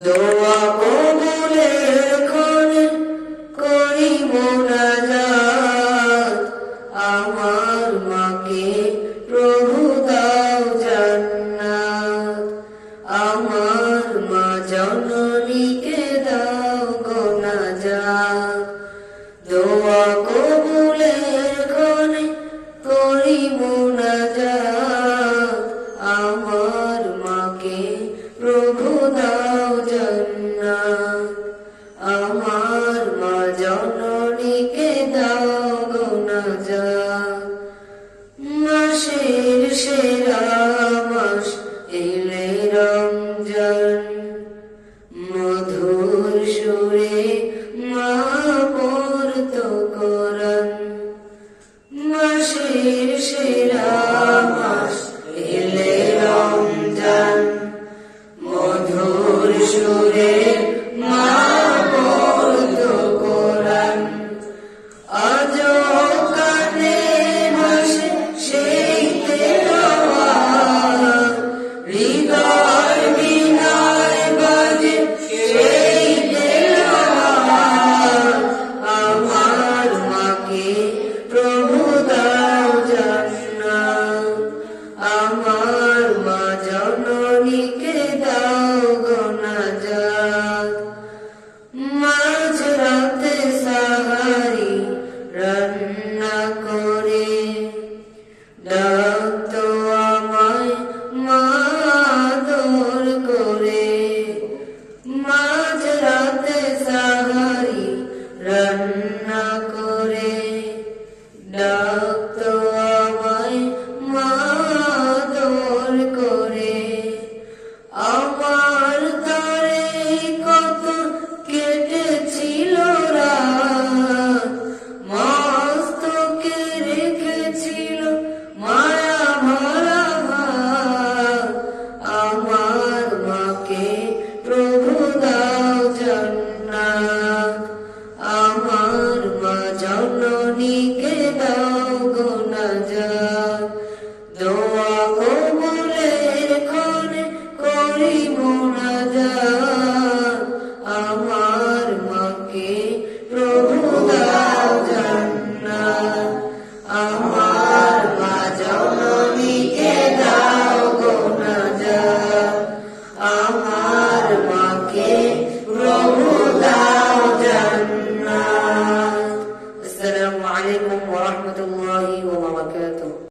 দোয়া কবুলের ক্ষণে করি মুনাজাত, আমার মাকে প্রভু দাও জান্নাত, আমার মা জননীকে দাও গো নাজাত। দোয়া কবুলের ক্ষণে করি মুনাজাত, আমার মাকে প্রভু দাও জান্নাত, আমার মা জননীকে দাও গো নাজাত। মাসের সেরা মাস এলে রমজান, মধুর সুরে মা পড়তো কোরআন। মাসের সেরা মাস এলে রমজান, মধুর সুরে মা